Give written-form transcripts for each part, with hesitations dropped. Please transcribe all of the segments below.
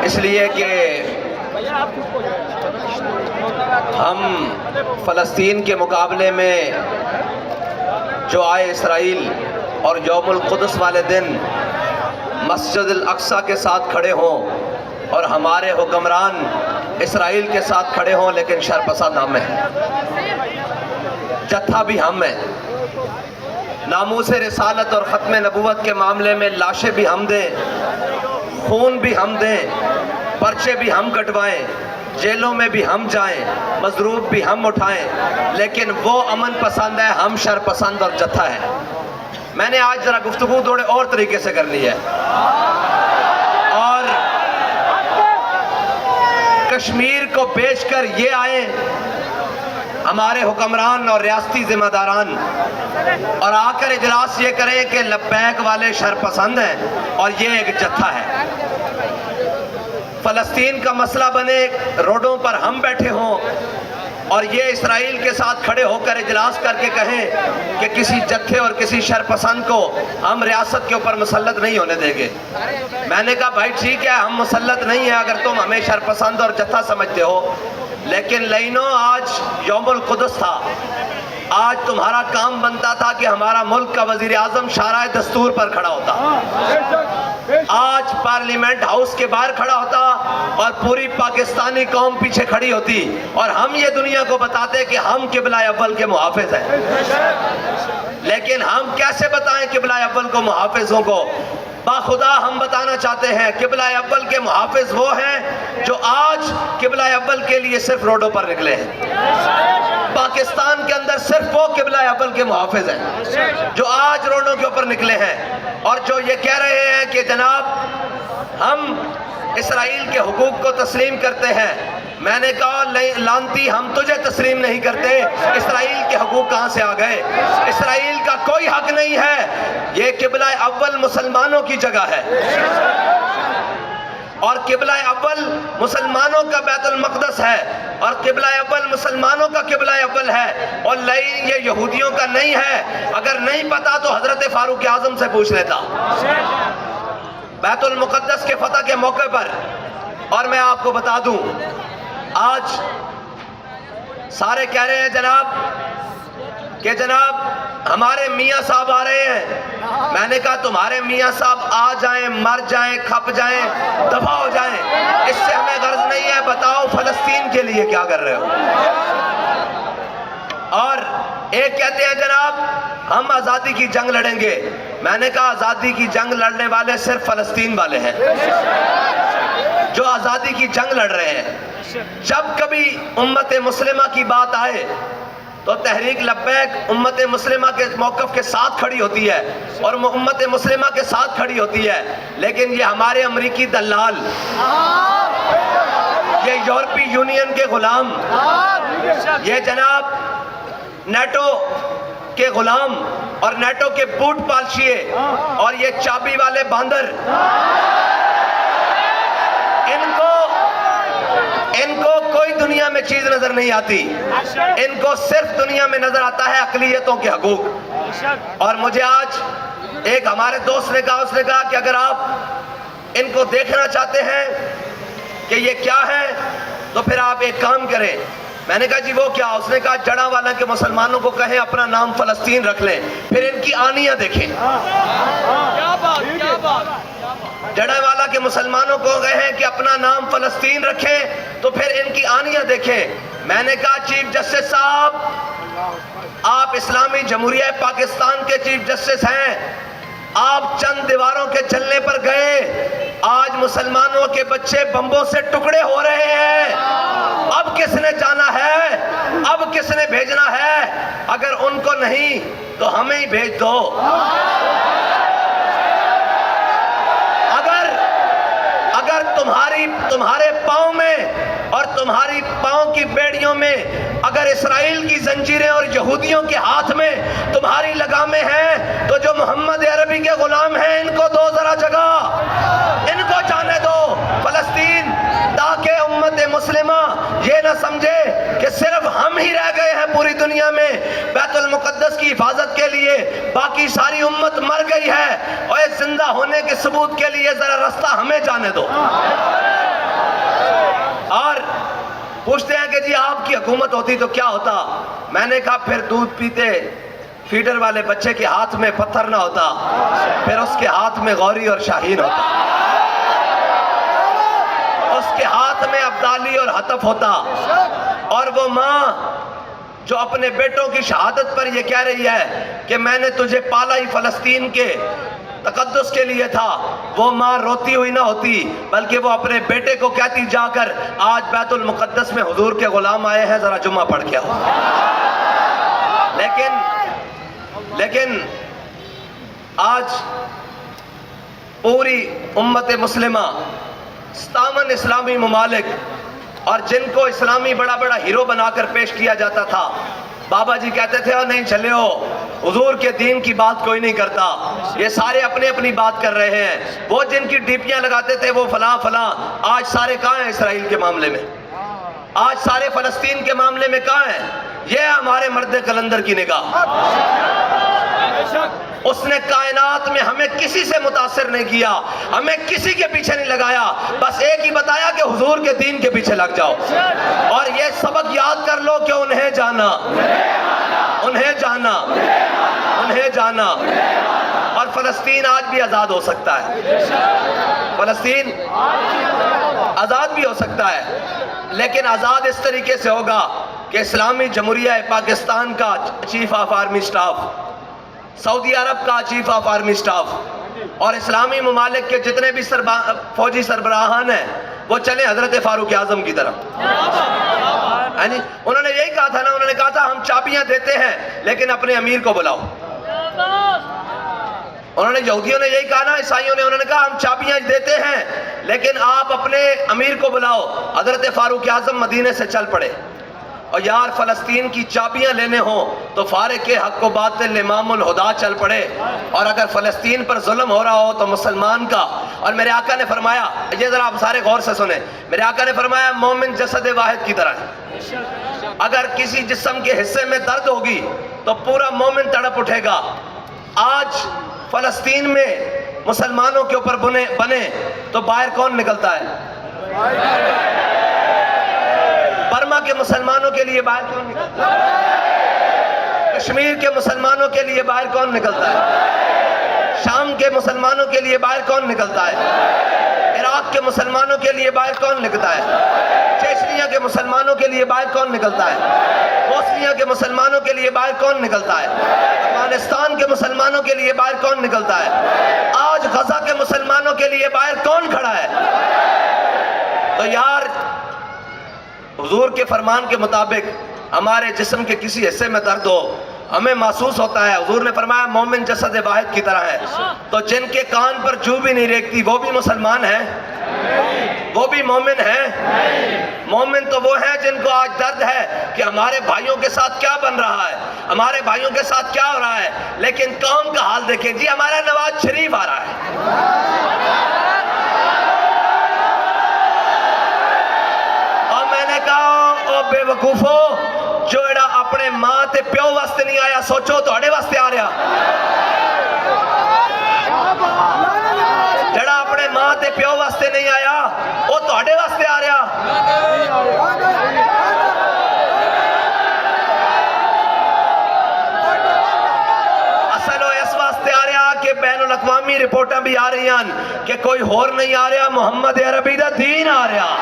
اس لیے کہ ہم فلسطین کے مقابلے میں جو آئے اسرائیل اور یوم القدس والے دن مسجد الاقصیٰ کے ساتھ کھڑے ہوں اور ہمارے حکمران اسرائیل کے ساتھ کھڑے ہوں، لیکن شرپسند ہم ہیں، جتھا بھی ہم ہیں، ناموس رسالت اور ختم نبوت کے معاملے میں لاشیں بھی ہم دیں، خون بھی ہم دیں، پرچے بھی ہم کٹوائیں، جیلوں میں بھی ہم جائیں، مضروب بھی ہم اٹھائیں، لیکن وہ امن پسند ہے، ہم شرپسند اور جتھا ہے۔ میں نے آج ذرا گفتگو تھوڑے اور طریقے سے کرنی ہے، اور کشمیر کو بیچ کر یہ آئیں ہمارے حکمران اور ریاستی ذمہ داران، اور آ کر اجلاس یہ کریں کہ لبیک والے شرپسند ہیں اور یہ ایک جتھا ہے۔ فلسطین کا مسئلہ بنے، روڈوں پر ہم بیٹھے ہوں اور یہ اسرائیل کے ساتھ کھڑے ہو کر اجلاس کر کے کہیں کہ کسی جتھے اور کسی شرپسند کو ہم ریاست کے اوپر مسلط نہیں ہونے دیں گے۔ میں نے کہا بھائی ٹھیک ہے، ہم مسلط نہیں ہیں اگر تم ہمیں شرپسند اور جتھا سمجھتے ہو، لیکن لینو آج یوم القدس تھا، آج تمہارا کام بنتا تھا کہ ہمارا ملک کا وزیر اعظم شارع دستور پر کھڑا ہوتا، آج پارلیمنٹ ہاؤس کے باہر کھڑا ہوتا اور پوری پاکستانی قوم پیچھے کھڑی ہوتی، اور ہم یہ دنیا کو بتاتے کہ ہم قبلہ اول کے محافظ ہیں۔ لیکن ہم کیسے بتائیں قبلہ اول کو محافظوں کو؟ باخدا ہم بتانا چاہتے ہیں قبلہ اول کے محافظ وہ ہیں جو آج قبلہ اول کے لیے صرف روڈوں پر نکلے ہیں۔ پاکستان کے اندر صرف وہ قبلہ اول کے محافظ ہیں جو آج روڈوں کے اوپر نکلے ہیں، اور جو یہ کہہ رہے ہیں کہ جناب ہم اسرائیل کے حقوق کو تسلیم کرتے ہیں۔ میں نے کہا لانتی، ہم تجھے تسلیم نہیں کرتے، اسرائیل کے حقوق کہاں سے آ گئے؟ اسرائیل کا کوئی حق نہیں ہے، یہ قبلہ اول مسلمانوں کی جگہ ہے، اور قبلہ اول مسلمانوں کا بیت المقدس ہے، اور قبلہ اول مسلمانوں کا قبلہ اول ہے، اور یہ یہودیوں کا نہیں ہے۔ اگر نہیں پتا تو حضرت فاروق اعظم سے پوچھ لیتا بیت المقدس کے فتح کے موقع پر۔ اور میں آپ کو بتا دوں، آج سارے کہہ رہے ہیں جناب کہ جناب ہمارے میاں صاحب آ رہے ہیں۔ میں نے کہا تمہارے میاں صاحب آ جائیں، مر جائیں، کھپ جائیں، دفع ہو جائیں، اس سے ہمیں غرض نہیں ہے، بتاؤ فلسطین کے لیے کیا کر رہے ہو؟ اور ایک کہتے ہیں جناب ہم آزادی کی جنگ لڑیں گے۔ میں نے کہا آزادی کی جنگ لڑنے والے صرف فلسطین والے ہیں جو آزادی کی جنگ لڑ رہے ہیں۔ جب کبھی امت مسلمہ کی بات آئے تو تحریک لبیک امت مسلمہ کے موقف کے ساتھ کھڑی ہوتی ہے اور امت مسلمہ کے ساتھ کھڑی ہوتی ہے، لیکن یہ ہمارے امریکی دلال، یہ یورپی یونین کے غلام، یہ جناب نیٹو کے غلام اور نیٹو کے بوٹ پالشیے اور یہ چابی والے باندر، ان کو کوئی دنیا میں چیز نظر نہیں آتی، ان کو صرف دنیا میں نظر آتا ہے اقلیتوں کے حقوق۔ اور مجھے آج ایک ہمارے دوست نے کہا، اس نے کہا کہ اگر آپ ان کو دیکھنا چاہتے ہیں کہ یہ کیا ہے تو پھر آپ ایک کام کریں۔ میں نے کہا جی وہ کیا؟ اس نے کہا جڑا والا کے مسلمانوں کو کہیں اپنا نام فلسطین رکھ لیں، پھر ان کی آنیاں دیکھیں۔ جڑا والا کے مسلمانوں کو کہیں کہ اپنا نام فلسطین رکھیں تو پھر ان کی آنیاں دیکھیں۔ میں نے کہا چیف جسٹس صاحب، آپ اسلامی جمہوریہ پاکستان کے چیف جسٹس ہیں، آپ چند دیواروں کے چلنے پر گئے، آج مسلمانوں کے بچے بمبوں سے ٹکڑے ہو رہے ہیں، اب کس نے جانا ہے؟ اب کس نے بھیجنا ہے؟ اگر ان کو نہیں تو ہمیں ہی بھیج دو۔ اگر تمہارے پاؤں میں اور تمہاری پاؤں کی بیڑیوں میں اگر اسرائیل کی زنجیریں اور یہودیوں کے ہاتھ میں تمہاری لگامیں ہیں تو جو محمد عربی کے غلام ہیں ان کو دو ذرا جگہ، ان کو جانے دو فلسطین، تاکہ امت مسلمہ یہ نہ سمجھے کہ صرف ہم ہی رہ گئے ہیں پوری دنیا میں بیت المقدس کی حفاظت کے لیے، باقی ساری امت مر گئی ہے، اور اس زندہ ہونے کے ثبوت کے لیے ذرا رستہ ہمیں جانے دو۔ پوچھتے ہیں کہ جی آپ کی حکومت ہوتی تو کیا ہوتا؟ میں نے کہا پھر دودھ پیتے فیڈر والے بچے کے ہاتھ میں پتھر نہ ہوتا، پھر اس کے ہاتھ میں غوری اور شاہین ہوتا، اس کے ہاتھ میں ابدالی اور حتف ہوتا، اور وہ ماں جو اپنے بیٹوں کی شہادت پر یہ کہہ رہی ہے کہ میں نے تجھے پالا ہی فلسطین کے تقدس کے لیے تھا، وہ ماں روتی ہوئی نہ ہوتی، بلکہ وہ اپنے بیٹے کو کہتی جا کر آج بیت المقدس میں حضور کے غلام آئے ہیں، ذرا جمعہ پڑھ کے آؤ۔ لیکن آج پوری امت مسلمہ 57 اسلامی ممالک اور جن کو اسلامی بڑا بڑا ہیرو بنا کر پیش کیا جاتا تھا، بابا جی کہتے تھے اور نہیں چلے ہو، حضور کے دین کی بات کوئی نہیں کرتا، یہ سارے اپنے اپنی بات کر رہے ہیں، وہ جن کی ڈیپیاں لگاتے تھے وہ فلاں فلاں، آج سارے کہاں ہیں اسرائیل کے معاملے میں؟ آج سارے فلسطین کے معاملے میں کہاں ہیں؟ یہ ہمارے مرد کلندر کی نگاہ۔ اس نے کائنات میں ہمیں کسی سے متاثر نہیں کیا، ہمیں کسی کے پیچھے نہیں لگایا، بس ایک ہی بتایا کہ حضور کے دین کے پیچھے لگ جاؤ، اور یہ سبق یاد کر لو کہ انہیں جانا، انہیں جانا، انہیں جانا، اور فلسطین آج بھی آزاد ہو سکتا ہے، فلسطین آزاد بھی ہو سکتا ہے، لیکن آزاد اس طریقے سے ہوگا کہ اسلامی جمہوریہ پاکستان کا چیف آف آرمی سٹاف، سعودی عرب کا چیف آف آرمی سٹاف اور اسلامی ممالک کے جتنے بھی فوجی سربراہان ہیں وہ چلیں حضرت فاروق اعظم کی طرف۔ انہوں نے یہی کہا تھا نا، انہوں نے کہا تھا ہم چابیاں دیتے ہیں لیکن اپنے امیر کو بلاؤ۔ انہوں نے یہودیوں نے یہی کہا نا، عیسائیوں نے، انہوں نے کہا ہم چابیاں دیتے ہیں لیکن آپ اپنے امیر کو بلاؤ۔ حضرت فاروق اعظم مدینے سے چل پڑے، اور یار فلسطین کی چابیاں لینے ہوں تو فارق حق و باطل امام الہدا چل پڑے، اور اگر فلسطین پر ظلم ہو رہا ہو تو مسلمان کا۔ اور میرے آقا نے فرمایا، یہ ذرا آپ سارے غور سے سنیں، میرے آقا نے فرمایا مومن جسد واحد کی طرح ہے، اگر کسی جسم کے حصے میں درد ہوگی تو پورا مومن تڑپ اٹھے گا۔ آج فلسطین میں مسلمانوں کے اوپر بنے تو باہر کون نکلتا ہے؟ برما کے مسلمانوں کے لیے باہر کون نکلتا ہے؟ کشمیر کے مسلمانوں کے لیے باہر کون نکلتا ہے؟ شام کے مسلمانوں کے لیے باہر کون نکلتا ہے؟ عراق کے مسلمانوں کے لیے باہر کون نکلتا ہے؟ چیچنیا کے مسلمانوں کے لیے باہر کون نکلتا ہے؟ بوسنیا کے مسلمانوں کے لیے باہر کون نکلتا ہے؟ افغانستان کے مسلمانوں کے لیے باہر کون نکلتا ہے؟ آج غزہ کے مسلمانوں کے لیے باہر کون کھڑا ہے؟ تو یار حضور کے فرمان کے مطابق ہمارے جسم کے کسی حصے میں درد ہو، ہمیں محسوس ہوتا ہے، حضور نے فرمایا مومن جسد واحد کی طرح ہے، تو جن کے کان پر جو بھی نہیں ریکتی وہ بھی مسلمان ہیں، وہ بھی مومن ہیں۔ مومن تو وہ ہیں جن کو آج درد ہے کہ ہمارے بھائیوں کے ساتھ کیا بن رہا ہے، ہمارے بھائیوں کے ساتھ کیا ہو رہا ہے، لیکن قوم کا حال دیکھیں، جی ہمارا نواز شریف آ رہا ہے، بے وقوفو جو ایڈا اپنے ماں تے پیو واسطے نہیں آیا، سوچو تو اڑے واسطے آ رہا، جڑا اپنے ماں تے پیو واسطے نہیں آیا وہ تو اڑے واسطے آ رہا۔ اصل اس واسطے آ رہا کہ بین الاقوامی رپورٹاں بھی آ رہی ہیں کہ کوئی ہور نہیں آ رہا، محمد عربی دا دین آ رہا۔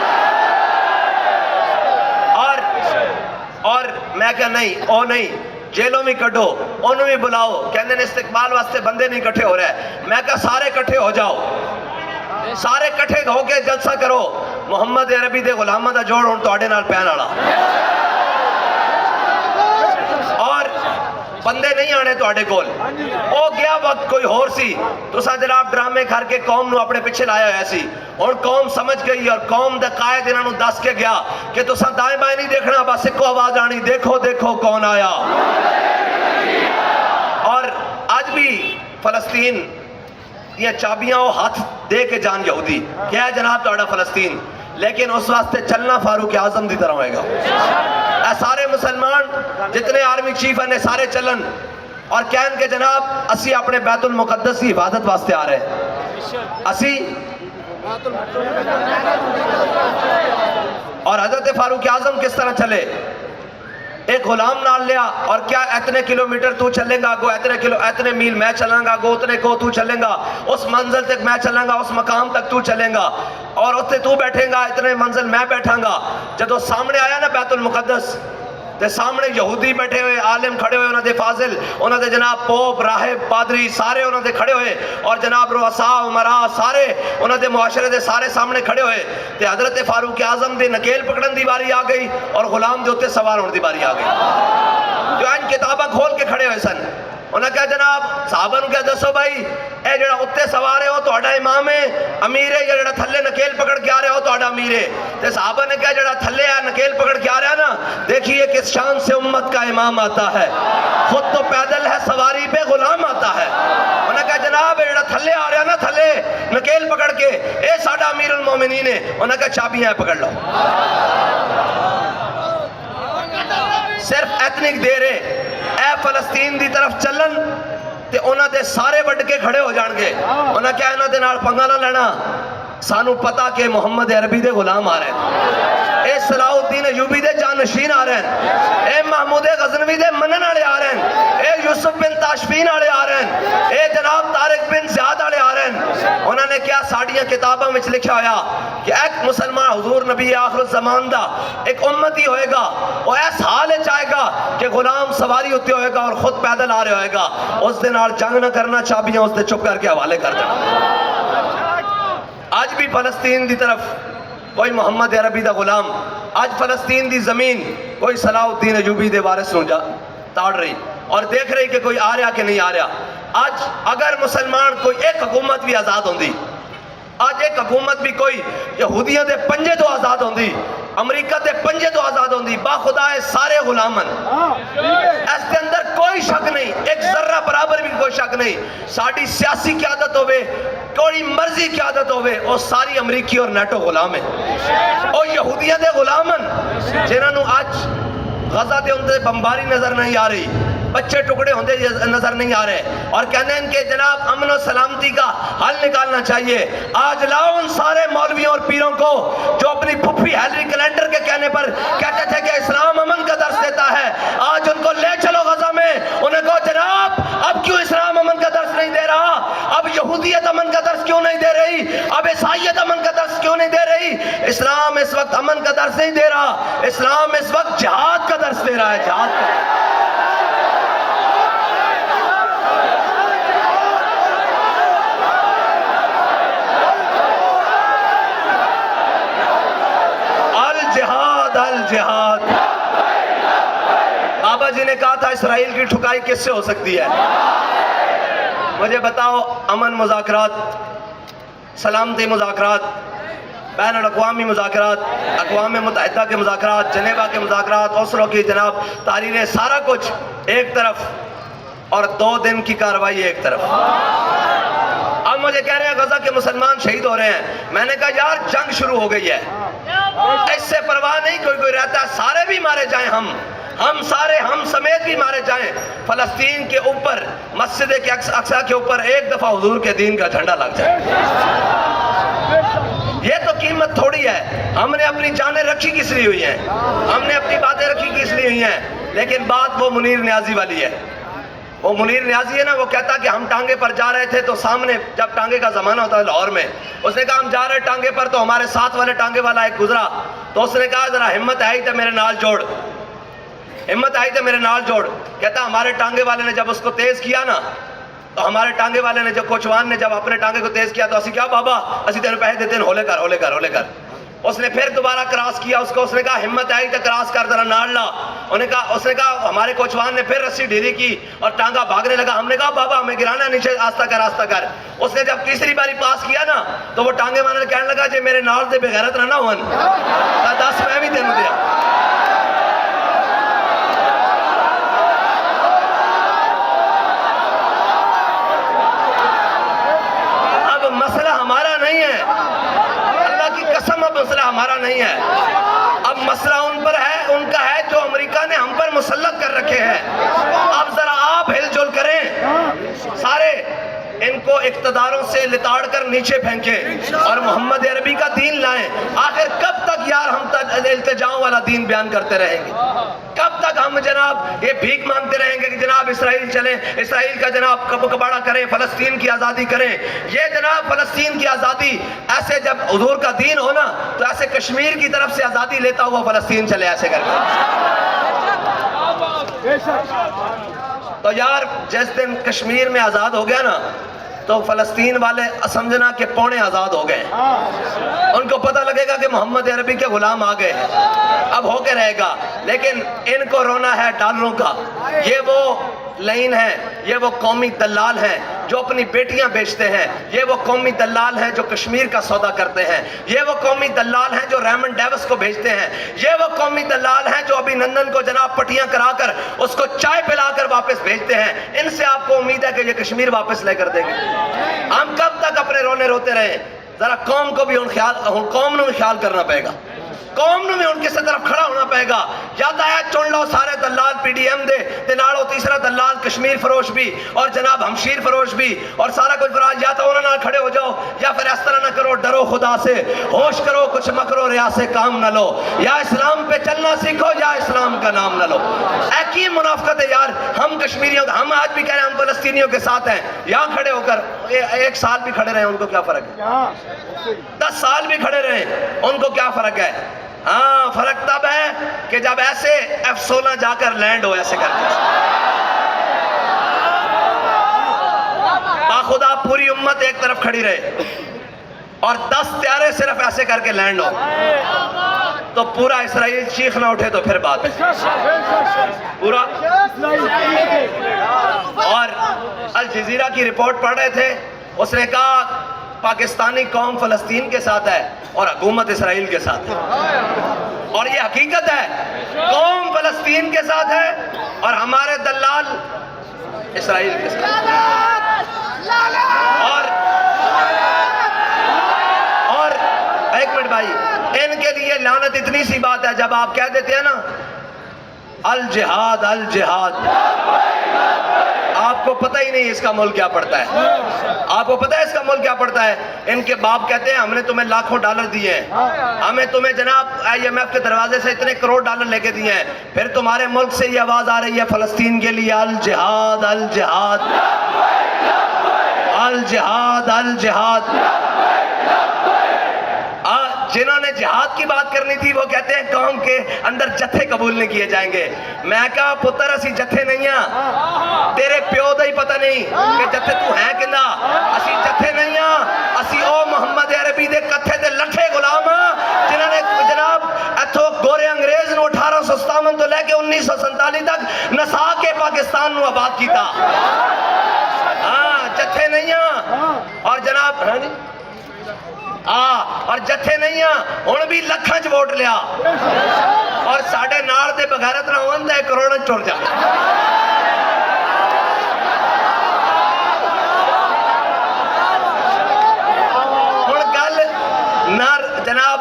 اور میں کہا نہیں، او نہیں، جیلوں میں کٹو، انہوں بھی بلاؤ، کہنے نے استقبال واسطے بندے نہیں کٹھے ہو رہے، میں کہا سارے کٹھے ہو جاؤ، سارے کٹھے ہو کے جلسہ کرو، محمد عربی دے غلامہ دا جوڑ ہون تو آڑے نال پہن آڑا، اور بندے نہیں آنے تو آڑے کول، او گیا وقت کوئی ہور سی، تو سا جناب ڈرامے کھار کے قوم نو اپنے پچھے لایا ہے سی، اور قوم سمجھ گئی، اور قوم دا قائد انہوں نے دس کے گیا کہ تو سا دائیں بائیں نہیں دیکھنا، بس ایک کو آواز آنی، دیکھو دیکھو کون آیا۔ اور آج بھی فلسطین یہ چابیاں وہ ہاتھ دے کے جان یہودی کیا ہے جناب توڑا فلسطین، لیکن اس واسطے چلنا فاروق اعظم دی طرح ہوئے گا۔ اے سارے مسلمان جتنے آرمی چیف ہیں سارے چلن اور کہن کے جناب اسی اپنے بیت المقدس کی حفاظت واسطے آ رہے ہیں، اسی اور حضرت فاروق اعظم کس طرح چلے؟ ایک غلام نال لیا اور کیا اتنے کلومیٹر تو چلے گا گو اتنے میل میں چلاں گا گو اتنے کو تو چلے گا اس منزل تک میں چلاں گا اس مقام تک تو چلے گا اور اتنے تو بیٹھے گا اتنے منزل میں بیٹھاں گا. جدو سامنے آیا نا بیت المقدس تے سامنے یہودی بیٹھے ہوئے عالم کھڑے ہوئے انہوں دے فاضل انہوں دے جناب پوپ راہب پادری سارے انہوں دے کھڑے ہوئے اور جناب رؤساء عمراء سارے انہوں دے معاشرے دے سارے سامنے کھڑے ہوئے تے حضرت فاروق اعظم دے نکیل پکڑن دی باری آ گئی اور غلام دے اتے سوار ہونے دی باری آ گئی جو ان کتاباں کھول کے کھڑے ہوئے سن. انہوں نے کہا جناب صحابہ نے کہا دسو بھائی اے جڑا اتے سوارے ہو تو اڈا امام ہے امیر ہے یا جڑا تھلے نکیل پکڑ کے آ رہے ہو تو اڈا امیر ہے؟ تے صحابہ نے کہا جڑا تھلے ہے نکیل پکڑ کے آ رہا ہے نا دیکھیے کس شان سے امت کا امام آتا ہے خود تو پیدل ہے سواری پہ غلام آتا ہے. انہوں نے کہا جناب جڑا تھلے آ رہا ہے نا تھلے نکیل پکڑ کے اے ساڈا امیر المومنین ہے. انہوں نے کہا چابیاں پکڑ لو صرف ایتنک دے رہے اے فلسطین دی طرف چلن تے انہاں دے سارے بڑھ کے کھڑے ہو جان گے. انہاں کہا انہاں دے نال پنگا نہ لینا سانو پتا کہ محمد عربی دے غلام آ رہے ہیں اے صلاح الدین ایوبی دے جانشین آ رہے ہیں اے محمود غزنوی دے منن والے آ رہے ہیں اے یوسف بن تاشفین والے آ رہے ہیں اے جناب طارق بن زیاد والے آ رہے ہیں. انہوں نے کیا ساڑیاں کتاباں میں لکھا ہویا کہ ایک مسلمان حضور نبی آخر الزمان دا ایک امتی ہوئے گا وہ ایس حال چاہے گا کہ غلام سواری ہوتے ہوئے گا اور خود پیدل آ رہے ہوئے گا اس دن آل جنگ نہ کرنا چابیاں اس دے چپ کر کے حوالے کر دینا. آج بھی فلسطین دی طرف کوئی محمد عربی دا غلام آج فلسطین دی زمین کوئی صلاح الدین ایوبی دے وارث نو جا تاڑ رہی اور دیکھ رہی کہ کوئی آ رہا کہ نہیں آ رہا. آج اگر مسلمان کوئی ایک حکومت بھی آزاد ہوندی آج ایک حکومت بھی کوئی یہودیاں دے پنجے تو آزاد ہوندی امریکہ دے پنجے تو آزاد ہوندی با خدا سارے غلامن اس کے اندر کوئی شک نہیں ایک ذرہ برابر بھی کوئی شک نہیں. ساڑی سیاسی قیادت ہوئے کوئی مرضی قیادت ہوئے وہ ساری امریکی اور نیٹو غلام ہیں اور یہودیاں دے غلامن جنہاں نو آج غزہ دے اندر بمباری نظر نہیں آ رہی بچے ٹکڑے ہوندے نظر نہیں آ رہے اور کہنے ہیں کہ جناب امن و سلامتی کا حل نکالنا چاہیے. آج لاؤ ان سارے مولویوں اور پیروں کو جو اپنی پھپھی ہیلری کلینڈر کے کہنے پر کہتے تھے کہ اسلام امن کا درس دیتا ہے آج ان کو لے چلو غزہ میں انہیں کہو جناب اب کیوں اسلام امن کا درس نہیں دے رہا اب یہودیت امن کا درس کیوں نہیں دے رہی اب عیسائیت امن کا درس کیوں نہیں دے رہی. اسلام اس وقت امن کا درس نہیں دے رہا اسلام اس وقت جہاد کا درس دے رہا ہے جہاد کا. الجہاد بابا جی نے کہا تھا اسرائیل کی ٹھکائی کس سے ہو سکتی ہے؟ مجھے بتاؤ امن مذاکرات سلامتی مذاکرات بین الاقوامی مذاکرات اقوام متحدہ کے مذاکرات جنیوا کے مذاکرات اوسلو کی جناب تحریریں سارا کچھ ایک طرف اور 2 دن کی کارروائی ایک طرف. اب مجھے کہہ رہے ہیں غزہ کے مسلمان شہید ہو رہے ہیں. میں نے کہا یار جنگ شروع ہو گئی ہے اس سے پرواہ نہیں کوئی رہتا سارے بھی مارے جائیں ہم سارے ہم سمیت بھی مارے جائیں. فلسطین کے اوپر مسجد کے اقصی کے اوپر ایک دفعہ حضور کے دین کا جھنڈا لگ جائے یہ تو قیمت تھوڑی ہے. ہم نے اپنی جانیں رکھی کس لیے ہوئی ہیں ہم نے اپنی باتیں رکھی کس لیے ہوئی ہیں. لیکن بات وہ منیر نیازی والی ہے وہ منیر نیازی ہے نا وہ کہتا کہ ہم ٹانگے پر جا رہے تھے تو سامنے جب ٹانگے کا زمانہ ہوتا ہے لاہور میں اس نے کہا ہم جا رہے ٹانگے پر تو ہمارے ساتھ والے ٹانگے والا ایک گزرا تو اس نے کہا ذرا ہمت آئی تو میرے نال جوڑ ہمت آئی تو میرے نال جوڑ. کہتا ہمارے ٹانگے والے نے جب اس کو تیز کیا نا تو ہمارے ٹانگے والے نے جب کوچوان نے جب اپنے ٹانگے کو تیز کیا تو اسی کیا بابا اسی تیرے پیسے دیتے ہیں ہولے کر. اس نے پھر دوبارہ کراس کیا اس کو اس نے کہا ہمت آئی تو کراس کر ذرا ناڑ لا. اس نے کہا ہمارے کوچوان نے پھر رسی ڈھیلی کی اور ٹانگا بھاگنے لگا. ہم نے کہا بابا ہمیں گرانا نیچے آستہ کر. اس نے جب تیسری باری پاس کیا نا تو وہ ٹانگے والے کہنے لگا جی میرے نال دے بغیرت نہ ہون 10 میں بھی تینوں دیا. اب مسئلہ ہمارا نہیں ہے اللہ کی قسم اب مسئلہ ہمارا نہیں ہے اب مسئلہ ان کا ہے جو امریکہ نے ہم پر مسلط کر رکھے ہیں. اب ذرا آپ ہل جل کریں سارے ان کو اقتداروں سے لتاڑ کر نیچے پھینکیں اور محمد عربی کا دین لائیں. آخر کب تک یار ہم التجاؤں والا دین بیان کرتے رہیں گے؟ کب تک ہم جناب یہ بھیک مانگتے رہیں گے کہ جناب اسرائیل چلیں، اسرائیل کا جناب کباڑہ کریں، فلسطین کی آزادی کریں؟ یہ جناب فلسطین کی آزادی ایسے جب حضور کا دین ہونا تو ایسے کشمیر کی طرف سے آزادی لیتا ہوا فلسطین چلے ایسے کر کے۔ تو یار جس دن کشمیر میں آزاد ہو گیا نا تو فلسطین والے سمجھنا کہ پونے آزاد ہو گئے، ان کو پتہ لگے گا کہ محمد عربی کے غلام آ گئے ہیں، اب ہو کے رہے گا۔ لیکن ان کو رونا ہے ڈالروں کا، یہ وہ لائن ہے، یہ وہ قومی دلال ہیں جو اپنی بیٹیاں بیچتے ہیں، یہ وہ قومی دلال ہیں جو کشمیر کا سودا کرتے ہیں، یہ وہ قومی دلال ہیں جو ریمنڈ ڈیوس کو بھیجتے ہیں، یہ وہ قومی دلال ہیں جو ابھی نندن کو جناب پٹیاں کرا کر اس کو چائے پلا کر واپس بھیجتے ہیں۔ ان سے آپ کو امید ہے کہ یہ کشمیر واپس لے کر دیں گے؟ ہم کب تک اپنے رونے روتے رہے؟ ذرا قوم کو بھی قوم نے خیال کرنا پڑے گا، قوم نے ان کے طرف کھڑا ہونا پڑے گا۔ یا تو ہے چن لو سارے دلال پی ڈی ایم دے تے نالو تیسرا دلال کشمیر فروش بھی اور جناب ہمشیر فروش بھی اور سارا کچھ فروش، یا تو انہوں نے کھڑے ہو جاؤ یا پھر اس طرح نہ کرو، ڈرو خدا سے، ہوش کرو، کچھ مکرو ریا سے کام نہ لو، یا اسلام پہ چلنا سیکھو یا اسلام کا نام نہ لو۔ ایک ہی منافقت ہے یار، ہم کشمیریوں، ہم آج بھی کہہ رہے ہیں ہم فلسطینیوں کے ساتھ ہیں، یہاں کھڑے ہو کر 1 سال بھی کھڑے رہے ان کو کیا فرق ہے؟ 10 سال بھی کھڑے رہے ان کو کیا فرق ہے؟ ہاں فرق تب ہے کہ جب ایسے F-16 جا کر لینڈ ہو ایسے کر کے، باخدا پوری امت ایک طرف کھڑی رہے اور 10 طیارے صرف ایسے کر کے لینڈ ہو تو پورا اسرائیل چیخ نہ اٹھے تو پھر بات ہے پورا۔ اور الجزیرہ کی رپورٹ پڑھ رہے تھے، اس نے کہا پاکستانی قوم فلسطین کے ساتھ ہے اور حکومت اسرائیل کے ساتھ ہے، اور یہ حقیقت ہے، قوم فلسطین کے ساتھ ہے اور ہمارے دلال اسرائیل کے ساتھ اور ایک منٹ بھائی، ان کے لیے لعنت اتنی سی بات ہے جب آپ کہہ دیتے ہیں نا الجہاد الجہاد، آپ کو پتہ ہی نہیں اس کا مول کیا پڑتا ہے، آپ کو پتہ ہے اس کا مول کیا پڑتا ہے؟ ان کے باپ کہتے ہیں ہم نے تمہیں لاکھوں ڈالر دیے ہیں، ہمیں تمہیں جناب IMF کے دروازے سے اتنے کروڑ ڈالر لے کے دیے ہیں، پھر تمہارے ملک سے یہ آواز آ رہی ہے فلسطین کے لیے الجہاد الجہاد الجہاد الجہاد۔ جنہوں نے جہاد کی بات کرنی تھی وہ کہتے ہیں قوم کے اندر جتھے قبول نہیں کیے جائیں گے۔ میں کہا پتر اسی جتھے نہیں ہیں، تیرے پیو دا ہی پتہ نہیں کہ جتھے تو ہیں کندا، اسی جتھے نہیں ہیں، اسی او محمد عربی دے کتھے دے لٹھے غلام ہیں جنہوں نے جناب ایتھو گورے انگریز نو 1857 تو لے کے 1947 تک نسا کے پاکستان نو آباد کیتا۔ ہاں جتھے نہیں ہیں اور جناب اور جتھے نہیں ہیں ان بھی لکھاں چ ووٹ لیا اور ساڑھے نار دے بغیرت نہ ہون دے کروڑاں چڑ جا۔ ہن گل نہ جناب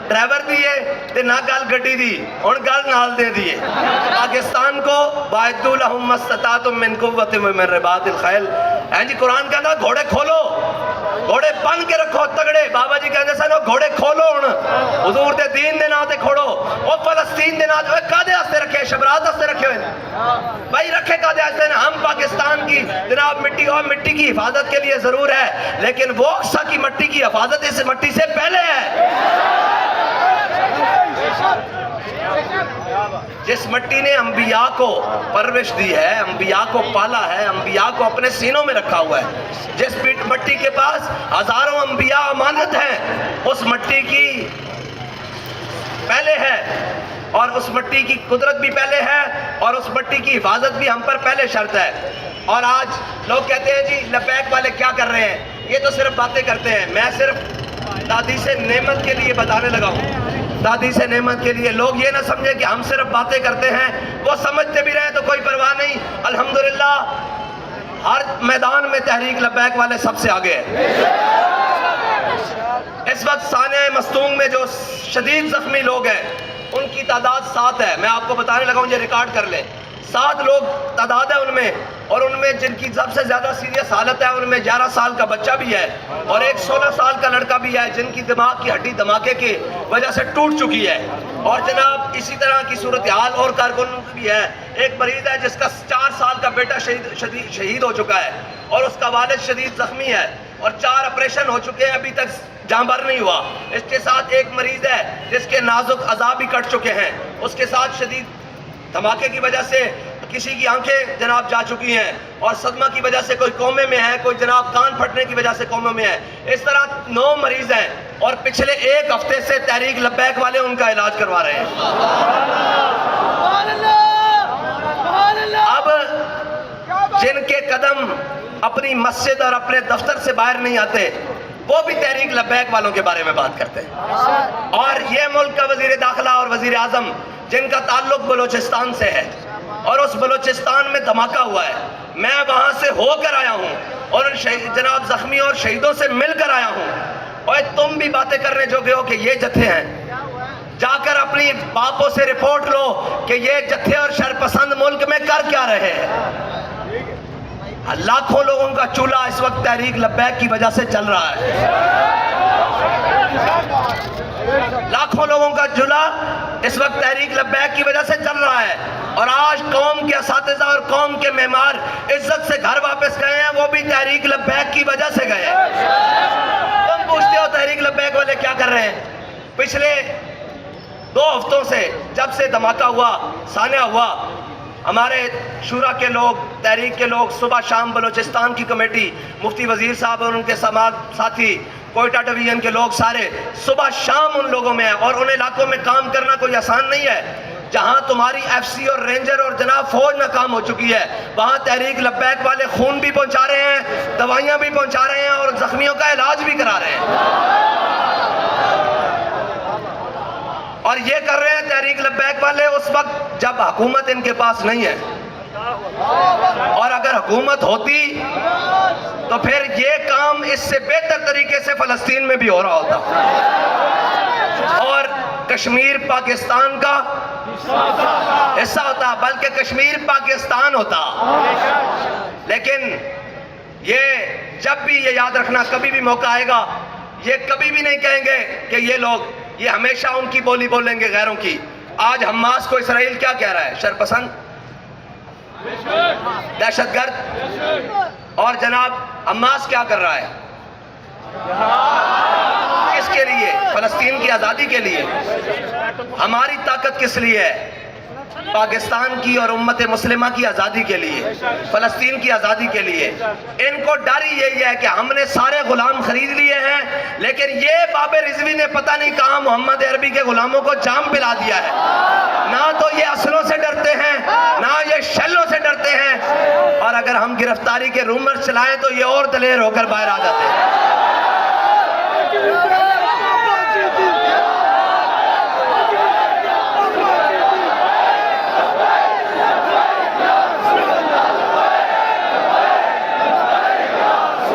ڈرائیور دیئے تے نہ گل گڈی دی، ہن گل نال دے دیئے پاکستان کو وَأَعِدُّوا لَهُم مَّا اسْتَطَعْتُم مِّن قُوَّةٍ وَمِن رِّبَاطِ الْخَيْلِ۔ جی قرآن کہنا گھوڑے کھولو، گھوڑے بن کے رکھو تگڑے، بابا جی کہنے سنو گھوڑے کھولو ہن حضور دے دین دے نام تے کھوڑو، او فلسطین دے نام تے کادے واسطے رکھے؟ شبرات واسطے رکھے ہوئے بھائی، رکھے کادے واسطے؟ ہم پاکستان کی جناب مٹی اور مٹی کی حفاظت کے لیے ضرور ہے، لیکن وہ اقصی کی مٹی کی حفاظت اس مٹی سے پہلے ہے۔ جس مٹی نے انبیاء کو پرورش دی ہے، انبیاء کو پالا ہے، انبیاء کو اپنے سینوں میں رکھا ہوا ہے، جس مٹی کے پاس ہزاروں انبیاء امانت ہیں، اس مٹی کی پہلے ہے اور اس مٹی کی قدرت بھی پہلے ہے اور اس مٹی کی حفاظت بھی ہم پر پہلے شرط ہے۔ اور آج لوگ کہتے ہیں جی لبیک والے کیا کر رہے ہیں، یہ تو صرف باتیں کرتے ہیں۔ میں صرف دادی سے نعمت کے لیے بتانے لگا ہوں، دادی سے نعمت کے لیے۔ لوگ یہ نہ سمجھے کہ ہم صرف باتیں کرتے ہیں، وہ سمجھتے بھی رہے تو کوئی پرواہ نہیں۔ الحمدللہ ہر میدان میں تحریک لبیک والے سب سے آگے ہیں۔ اس وقت سانحہ مستونگ میں جو شدید زخمی لوگ ہیں ان کی تعداد 7 ہے، میں آپ کو بتانے لگا ہوں، یہ ریکارڈ کر لیں، 7 لوگ تعداد ہے ان میں۔ اور ان میں جن کی سب سے زیادہ سیریس حالت ہے ان میں 11 سال کا بچہ بھی ہے اور ایک 16 سال کا لڑکا بھی ہے جن کی دماغ کی ہڈی دھماکے کی وجہ سے ٹوٹ چکی ہے. اور جناب اسی طرح کی صورتحال اور کارکنوں کی بھی ہے. ایک مریض ہے جس کا 4 سال کا بیٹا شہید ہو چکا ہے اور اس کا والد شدید زخمی ہے اور 4 آپریشن ہو چکے ہیں, ابھی تک جاں بھر نہیں ہوا. اس کے ساتھ ایک مریض ہے جس کے نازک اعضاء بھی کٹ چکے ہیں, اس کے ساتھ شدید دھماکے کی وجہ سے کسی کی آنکھیں جناب جا چکی ہیں اور صدمہ کی وجہ سے کوئی کومے میں ہے, کوئی جناب کان پھٹنے کی وجہ سے کومے میں ہے. اس طرح 9 مریض ہیں اور پچھلے 1 ہفتے سے تحریک لبیک والے ان کا علاج کروا رہے ہیں. اب جن کے قدم اپنی مسجد اور اپنے دفتر سے باہر نہیں آتے وہ بھی تحریک لبیک والوں کے بارے میں بات کرتے ہیں. اور یہ ملک کا وزیر داخلہ اور وزیر اعظم جن کا تعلق بلوچستان سے ہے اور اس بلوچستان میں دھماکہ ہوا ہے, میں وہاں سے ہو کر آیا ہوں اور جناب زخمی اور شہیدوں سے مل کر آیا ہوں. اور تم بھی باتیں کرنے جو گئے ہو کہ یہ جتھے ہیں, جا کر اپنی باپوں سے رپورٹ لو کہ یہ جتھے اور شرپسند ملک میں کر کیا رہے ہیں. لاکھوں لوگوں کا چولہا اس وقت تحریک لبیک کی وجہ سے چل رہا ہے. لاکھوں لوگوں کا چولہا اس وقت تحریک لبیک کی وجہ سے چل رہا ہے. اور آج قوم کے اساتذہ اور قوم کے معمار عزت سے گھر واپس گئے ہیں, وہ بھی تحریک لبیک کی وجہ سے گئے ہیں. تم پوچھتے ہو تحریک لبیک والے کیا کر رہے ہیں؟ پچھلے 2 ہفتوں سے جب سے دھماکہ ہوا, سانحہ ہوا, ہمارے شورا کے لوگ, تحریک کے لوگ صبح شام بلوچستان کی کمیٹی, مفتی وزیر صاحب اور ان کے ساتھی, کوئٹہ ڈویژن کے لوگ سارے صبح شام ان لوگوں میں ہیں. اور ان علاقوں میں کام کرنا کوئی آسان نہیں ہے جہاں تمہاری ایف سی اور رینجر اور جناب فوج ناکام ہو چکی ہے. وہاں تحریک لبیک والے خون بھی پہنچا رہے ہیں, دوائیاں بھی پہنچا رہے ہیں اور زخمیوں کا علاج بھی کرا رہے ہیں. اور یہ کر رہے ہیں تحریک لبیک والے اس وقت جب حکومت ان کے پاس نہیں ہے. اور اگر حکومت ہوتی تو پھر یہ کام اس سے بہتر طریقے سے فلسطین میں بھی ہو رہا ہوتا اور کشمیر پاکستان کا حصہ ہوتا, بلکہ کشمیر پاکستان ہوتا. لیکن یہ جب بھی یہ یاد رکھنا, کبھی بھی موقع آئے گا یہ کبھی بھی نہیں کہیں گے کہ یہ لوگ, یہ ہمیشہ ان کی بولی بولیں گے غیروں کی. آج حماس کو اسرائیل کیا کہہ رہا ہے؟ شرپسند, دہشت گرد. اور جناب حماس کیا کر رہا ہے؟ کس کے لیے؟ فلسطین کی آزادی کے لیے. ہماری طاقت کس لیے ہے؟ پاکستان کی اور امت مسلمہ کی آزادی کے لیے, فلسطین کی آزادی کے لیے. ان کو ڈر ہی یہی ہے کہ ہم نے سارے غلام خرید لیے ہیں, لیکن یہ باب رضوی نے پتہ نہیں کہاں محمد عربی کے غلاموں کو جام پلا دیا ہے. نہ تو یہ اسلوں سے ڈرتے ہیں, نہ یہ شلوں سے ڈرتے ہیں, اور اگر ہم گرفتاری کے رومر چلائیں تو یہ اور دلیر ہو کر باہر آ جاتے ہیں.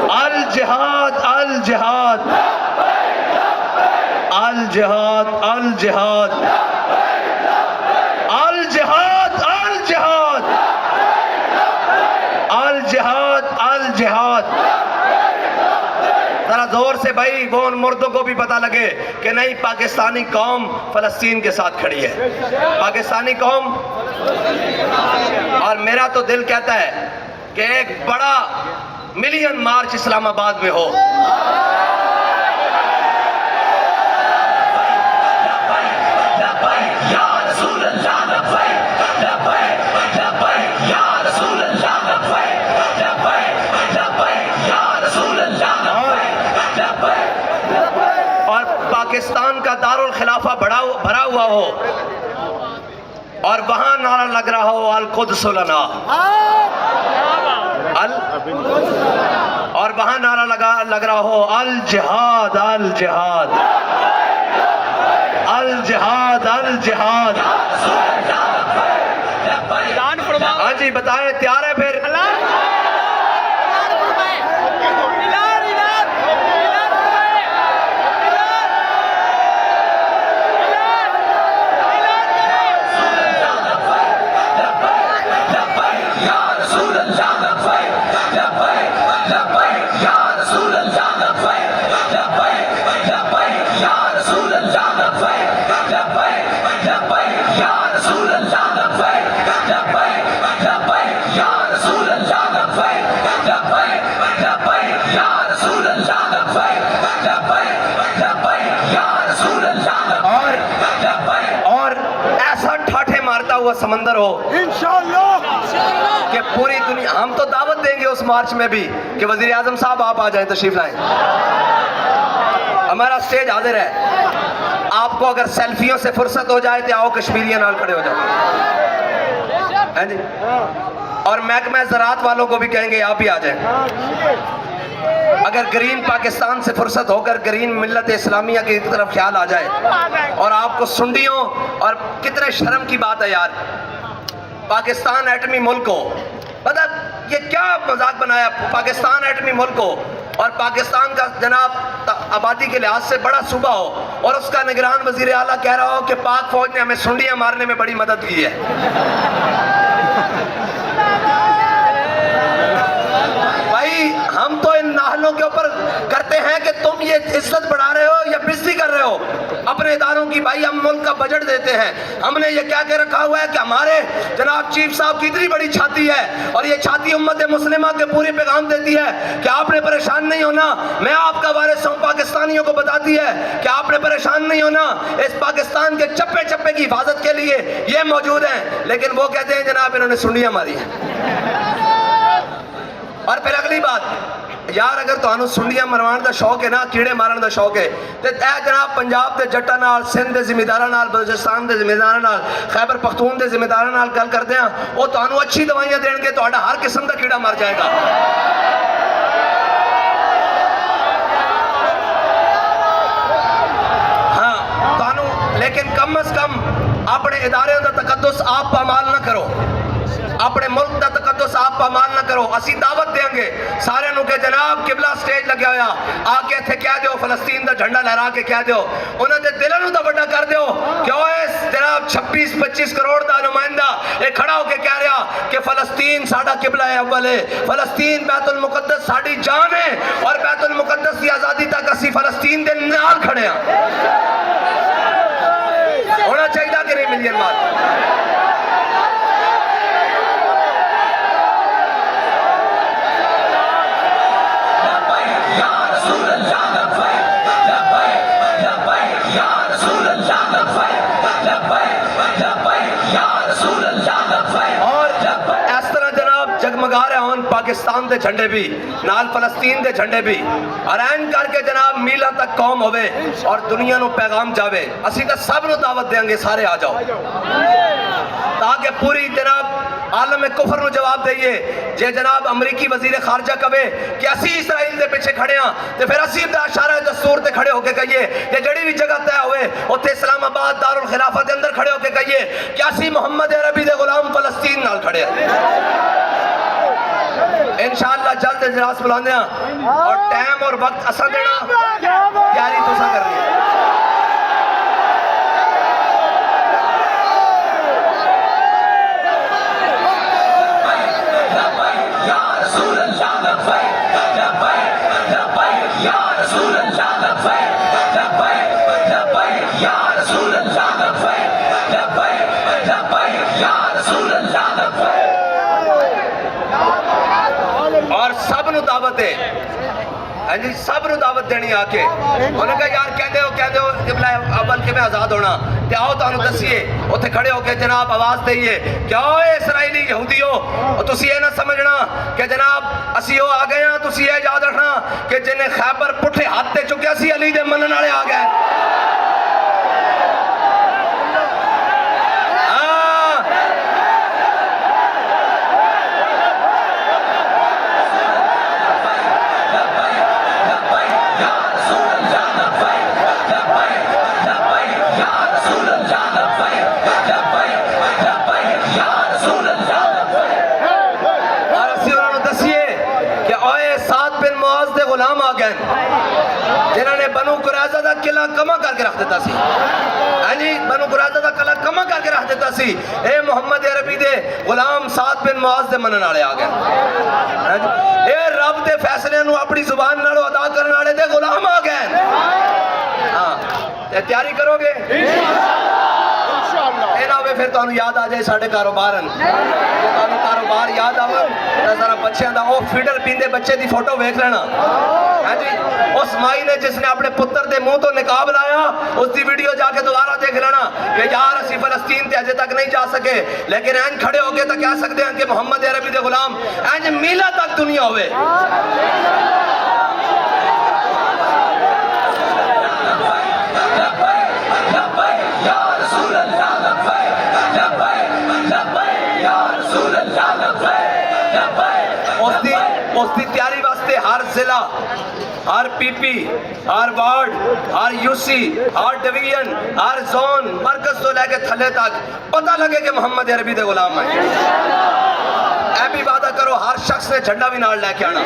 الجہاد الجہاد الجہاد الجہاد الجہاد الجہاد الجہاد الجہاد. ذرا زور سے بھائی, وہ ان مردوں کو بھی پتہ لگے کہ نہیں, پاکستانی قوم فلسطین کے ساتھ کھڑی ہے. پاکستانی قوم. اور میرا تو دل کہتا ہے کہ ایک بڑا ملین مارچ اسلام آباد میں ہو. اور پاکستان کا دارالخلافہ بھرا ہوا ہو اور وہاں نعرہ لگ رہا ہو القدس لنا, اور وہاں نعرہ لگ رہا ہو الجہاد الجہاد الجہاد الجہاد. ہاں جی بتائیں, تیار ہے پھر؟ رسول اللہ اور ایسا ٹھاٹھے مارتا ہوا سمندر ہو کہ پوری دنیا. ہم تو دعوت دیں گے اس مارچ میں بھی کہ وزیر اعظم صاحب آپ آ جائیں, تشریف لائیں, ہمارا سٹیج حاضر ہے. آپ کو اگر سیلفیوں سے فرصت ہو جائے تو آؤ کشمیریوں نال کھڑے ہو جاؤ, ہیں جی. اور محکمہ زراعت والوں کو بھی کہیں گے آپ ہی آ جائیں. اگر گرین پاکستان سے فرصت ہو کر گرین ملت اسلامیہ کی طرف خیال آ جائے, اور آپ کو سنڈیوں, اور کتنے شرم کی بات ہے یار, پاکستان ایٹمی ملک ہو, پتہ یہ کیا مذاق بنایا, پاکستان ایٹمی ملک ہو اور پاکستان کا جناب آبادی کے لحاظ سے بڑا صوبہ ہو, اور اس کا نگران وزیر اعلیٰ کہہ رہا ہو کہ پاک فوج نے ہمیں سنڈیاں مارنے میں بڑی مدد کی ہے. ہم تو ان ناحلوں کے اوپر کرتے ہیں کہ تم یہ عزت بڑھا رہے ہو یا بزدلی کر رہے ہو اپنے اداروں کی. بھائی ہم ملک کا بجٹ دیتے ہیں, ہم نے یہ کہہ کے رکھا ہوا ہے کہ ہمارے جناب چیف صاحب کی اتنی بڑی چھاتی ہے, اور یہ چھاتی امت مسلمہ کے پورے پیغام دیتی ہے کہ آپ نے پریشان نہیں ہونا, میں آپ کا وارث ہوں. پاکستانیوں کو بتاتی ہے کہ آپ نے پریشان نہیں ہونا, اس پاکستان کے چپے چپے کی حفاظت کے لیے یہ موجود ہیں. لیکن وہ کہتے ہیں جناب انہوں نے سنڈیاں ماری ہیں. اور پھر اگلی بات, یار اگر تو سنڈیاں مروان دا شوق ہے نا, کیڑے مارن دا شوق ہے, تے اے جناب پنجاب دے جٹاں نال, سندھ دے ذمہ نال, بلوچستان دے ذمہ نال, خیبر پختون دے ذمہ نال گل کردے ہیں, وہ تانوں اچھی دوائیاں دین گے, تہاڈا ہر قسم دا کیڑا مر جائے گا. ہاں تانوں, لیکن کم از کم اپنے ادارے دا تقدس آپ پامال نہ کرو, اپنے ملک دا تقدس آپ پامال نہ کرو. اسی دعوت دیں گے سارے نو کہ جناب قبلہ سٹیج لگیا ہویا, آ کے تھے کہہ دیو فلسطین دا جھنڈا لہرا کے کہہ دیو, انہوں نے دلوں نو دا بڑا کر دیو کہ اوے جناب 26-25 کروڑ دا نمائندہ یہ کھڑا ہو کے کہہ رہا کہ فلسطین ساڈا قبلہ ہے اول ہے, فلسطین بیت المقدس ساڈی جان ہے, اور بیت المقدس کی آزادی تک اسی فلسطین دے نال کھڑے ہیں. ہونا چاہیے کہ نہیں ملین بات. جگمگا رہے ہون پاکستان دے جھنڈے بھی نال فلسطین دے جھنڈے بھی, اور این کر کے جناب میلہ تک قوم ہوئے اور دنیا نو پیغام جاوے. اسی تا سب نو دعوت دیں گے سارے آ جاؤ, تاکہ پوری جناب عالم کفر نو جواب دئیے. جے جناب امریکی وزیر خارجہ کبے کہ اسی اسرائیل دے پیچھے کھڑے ہیں, تو پھر اسی اشارہ دستور تے کھڑے ہو کے کہیے کہ جڑی بھی جگہ طے ہوئے اوتھے اسلام آباد دارالخلافہ دے اندر کھڑے ہو کے کہیے کہ اسی محمد عربی دے غلام فلسطین نال کھڑے ہیں. انشاءاللہ جلد اجلاس بلانے ہیں, اور ٹائم اور وقت اسا دینا تیاری تو سا کر رہی ہے. اور سب نو دعوت ہے, جی سب نو دعوت دینی آ کے. انہوں نے کہا یار کہہ دیو قبلہ اول کے میں آزاد ہونا, تے آؤ تانوں دسیے اوتھے کھڑے ہو کے جناب آواز دئیے کہ اوے اسرائیلی یہودیو, تسی یہ نہ سمجھنا کہ جناب اسی وہ آ گئے ہیں, تسی یہ یاد رکھنا کہ جنہیں خیبر پٹھے ہاتھ تے چکے اسی علی دے منن والے آ گئے. غلام آ گئے جنہوں نے بنو قریظہ دا قلعہ کما کر کے رکھ دیتا سی, جی بنو قریظہ دا قلعہ کما کر کے رکھ دیتا سی. اے محمد عربی دے غلام سعد بن معاذ دے منن والے آ گئے. اے رب دے فیصلے نو اپنی زبان نال ادا کرنے والے دے غلام آ گئے. ہاں تیاری کرو گے اے نہ ہوئے پھر تانوں یاد آ جائے ساڈے کاروبار ہیں, تانوں کاروبار یاد آوے ذرا بچیاں دا او فیڈر پیندے بچے دی فوٹو ویکھ لینا. ہاں جی اس مائی نے جس نے اپنے پتر دے منہ تو نقاب لایا اس دی ویڈیو جا کے دوبارہ دیکھ لینا کہ یار اسی فلسطین تے اجے تک نہیں جا سکے لیکن این کھڑے ہو کے تو کہہ سکتے ہیں کہ محمد عربی دے غلام این میلا تک دنیا ہوئے اس دی تیاری واسطے ہر ضلع ہر پی پی ہر وارڈ ہر یو سی ہر ڈویژن ہر زون مرکز تو لے کے تھلے تک پتہ لگے کہ محمد عربی دے غلام ہیں اے بھی وعدہ کرو ہر شخص نے جھنڈا بھی نال لے کے آنا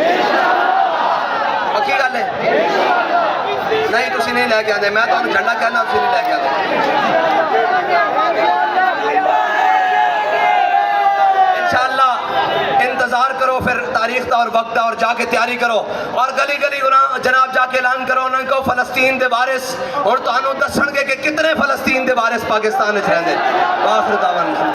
پکی گل ہے نہیں تسی نہیں لے کے آتے میں تو جھنڈا کہنا تسی نہیں لے کے آتے انشاءاللہ انتظار کرو پھر تاریخ دا اور وقت دا اور جا کے تیاری کرو اور گلی گلی جناب جا کے اعلان کرو انہوں کو فلسطین دے وارث اور تو انہوں دسن گے کہ کتنے فلسطین دے وارث پاکستان وچ رہندے آخر دعوانا